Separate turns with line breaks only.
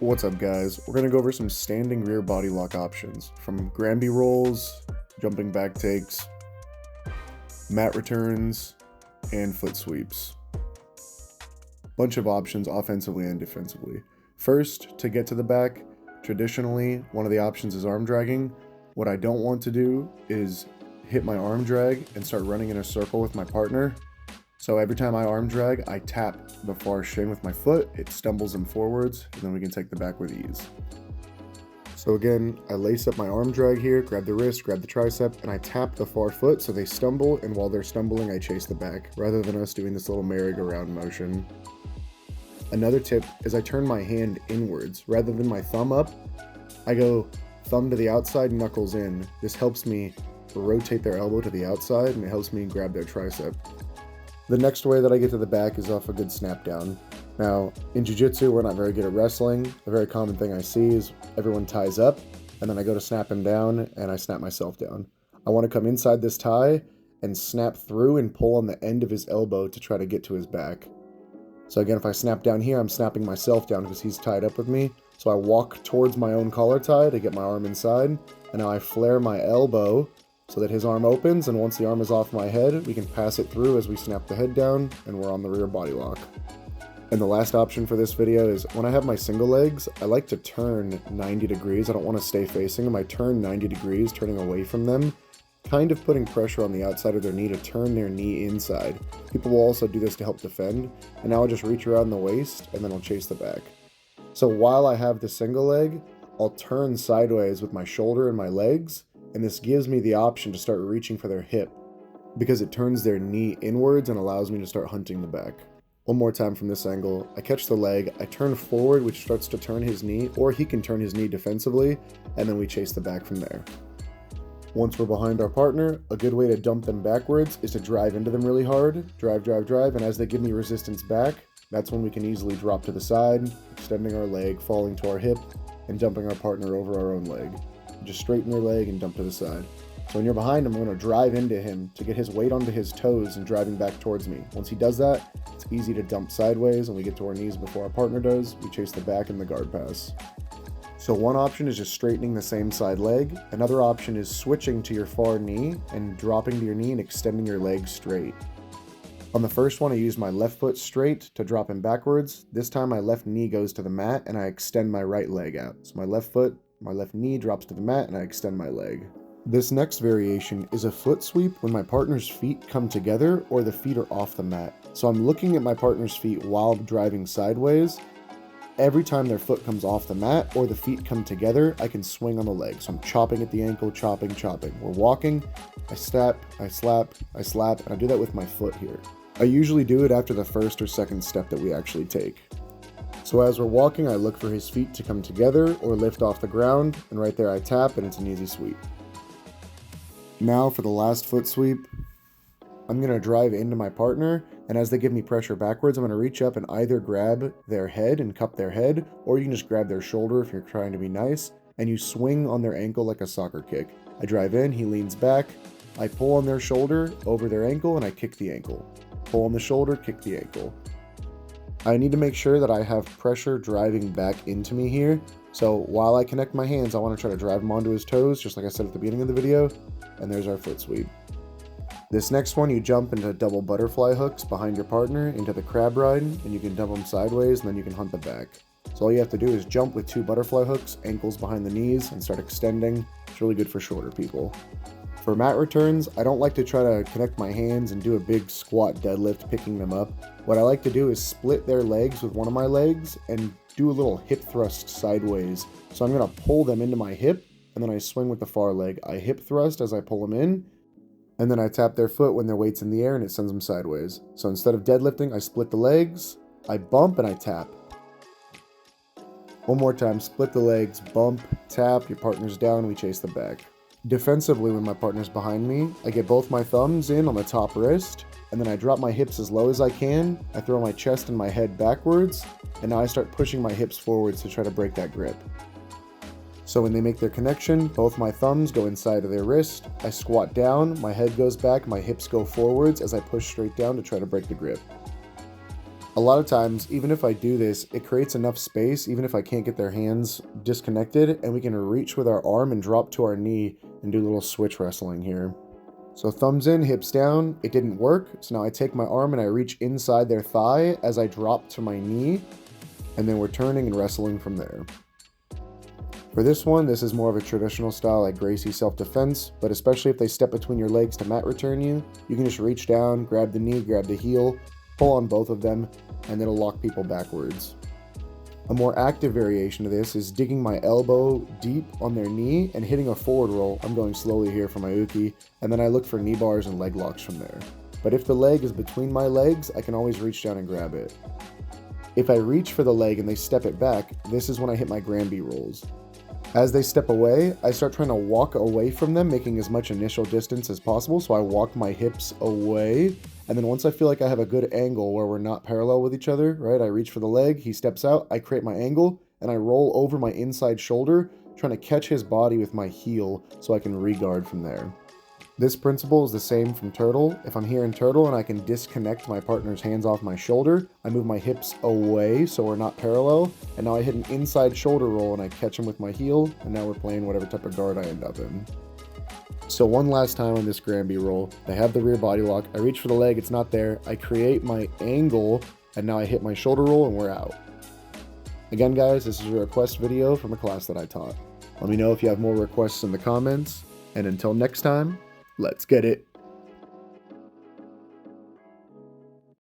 What's up, guys? We're going to go over some standing rear body lock options, from Granby rolls, jumping back takes, mat returns, and foot sweeps. Bunch of options offensively and defensively. First, to get to the back, traditionally, one of the options is arm dragging. What I don't want to do is hit my arm drag and start running in a circle with my partner. So every time I arm drag, I tap the far shin with my foot, it stumbles him forwards, and then we can take the back with ease. So again, I lace up my arm drag here, grab the wrist, grab the tricep, and I tap the far foot so they stumble, and while they're stumbling, I chase the back, rather than us doing this little merry-go-round motion. Another tip is I turn my hand inwards. Rather than my thumb up, I go thumb to the outside, knuckles in. This helps me rotate their elbow to the outside, and it helps me grab their tricep. The next way that I get to the back is off a good snap down. Now, in jiu-jitsu, we're not very good at wrestling. A very common thing I see is everyone ties up, and then I go to snap him down, and I snap myself down. I want to come inside this tie and snap through and pull on the end of his elbow to try to get to his back. So again, if I snap down here, I'm snapping myself down because he's tied up with me. So I walk towards my own collar tie to get my arm inside, and now I flare my elbow so that his arm opens, and once the arm is off my head, we can pass it through as we snap the head down, and we're on the rear body lock. And the last option for this video is when I have my single legs, I like to turn 90 degrees. I don't want to stay facing them. I turn 90 degrees, turning away from them, kind of putting pressure on the outside of their knee to turn their knee inside. People will also do this to help defend, and now I'll just reach around the waist, and then I'll chase the back. So while I have the single leg, I'll turn sideways with my shoulder and my legs, and this gives me the option to start reaching for their hip because it turns their knee inwards and allows me to start hunting the back. One more time from this angle, I catch the leg, I turn forward, which starts to turn his knee, or he can turn his knee defensively, and then we chase the back from there. Once we're behind our partner, a good way to dump them backwards is to drive into them really hard, drive, and as they give me resistance back, that's when we can easily drop to the side, extending our leg, falling to our hip, and dumping our partner over our own leg. Just straighten their leg and dump to the side. So when you're behind him, I'm going to drive into him to get his weight onto his toes and driving back towards me. Once he does that, it's easy to dump sideways and we get to our knees before our partner does. We chase the back in the guard pass. So one option is just straightening the same side leg. Another option is switching to your far knee and dropping to your knee and extending your leg straight. On the first one, I use my left foot straight to drop him backwards. This time my left knee goes to the mat and I extend my right leg out. So my left knee drops to the mat and I extend my leg. This next variation is a foot sweep when my partner's feet come together or the feet are off the mat. So I'm looking at my partner's feet while driving sideways. Every time their foot comes off the mat or the feet come together, I can swing on the leg. So I'm chopping at the ankle, chopping. We're walking, I slap, and I do that with my foot here. I usually do it after the first or second step that we actually take. So as we're walking, I look for his feet to come together or lift off the ground, and right there I tap, and it's an easy sweep. Now for the last foot sweep, I'm going to drive into my partner, and as they give me pressure backwards, I'm going to reach up and either grab their head and cup their head, or you can just grab their shoulder if you're trying to be nice, and you swing on their ankle like a soccer kick. I drive in, he leans back, I pull on their shoulder over their ankle, and I kick the ankle. Pull on the shoulder, kick the ankle. I need to make sure that I have pressure driving back into me here. So while I connect my hands, I want to try to drive him onto his toes, just like I said at the beginning of the video. And there's our foot sweep. This next one, you jump into double butterfly hooks behind your partner into the crab ride, and you can dump them sideways, and then you can hunt the back. So all you have to do is jump with 2 butterfly hooks, ankles behind the knees, and start extending. It's really good for shorter people. For mat returns, I don't like to try to connect my hands and do a big squat deadlift picking them up. What I like to do is split their legs with one of my legs and do a little hip thrust sideways. So I'm going to pull them into my hip, and then I swing with the far leg. I hip thrust as I pull them in, and then I tap their foot when their weight's in the air and it sends them sideways. So instead of deadlifting, I split the legs, I bump, and I tap. One more time, split the legs, bump, tap, your partner's down, we chase the back. Defensively, when my partner's behind me, I get both my thumbs in on the top wrist, and then I drop my hips as low as I can, I throw my chest and my head backwards, and now I start pushing my hips forwards to try to break that grip. So when they make their connection, both my thumbs go inside of their wrist, I squat down, my head goes back, my hips go forwards as I push straight down to try to break the grip. A lot of times, even if I do this, it creates enough space, even if I can't get their hands disconnected, and we can reach with our arm and drop to our knee and do a little switch wrestling here. So thumbs in, hips down. It didn't work, so now I take my arm and I reach inside their thigh as I drop to my knee, and then we're turning and wrestling from there. For this one, this is more of a traditional style like Gracie self-defense, but especially if they step between your legs to mat return you, you can just reach down, grab the knee, grab the heel, pull on both of them, and it'll lock people backwards. A more active variation of this is digging my elbow deep on their knee and hitting a forward roll. I'm going slowly here for my uke, and then I look for knee bars and leg locks from there. But if the leg is between my legs, I can always reach down and grab it. If I reach for the leg and they step it back, this is when I hit my Granby rolls. As they step away, I start trying to walk away from them, making as much initial distance as possible, so I walk my hips away. And then once I feel like I have a good angle where we're not parallel with each other, right, I reach for the leg, he steps out, I create my angle, and I roll over my inside shoulder, trying to catch his body with my heel so I can re-guard from there. This principle is the same from turtle. If I'm here in turtle and I can disconnect my partner's hands off my shoulder, I move my hips away so we're not parallel, and now I hit an inside shoulder roll and I catch him with my heel, and now we're playing whatever type of guard I end up in. So one last time on this Granby roll, I have the rear body lock, I reach for the leg, it's not there, I create my angle, and now I hit my shoulder roll and we're out. Again guys, this is a request video from a class that I taught. Let me know if you have more requests in the comments, and until next time, let's get it.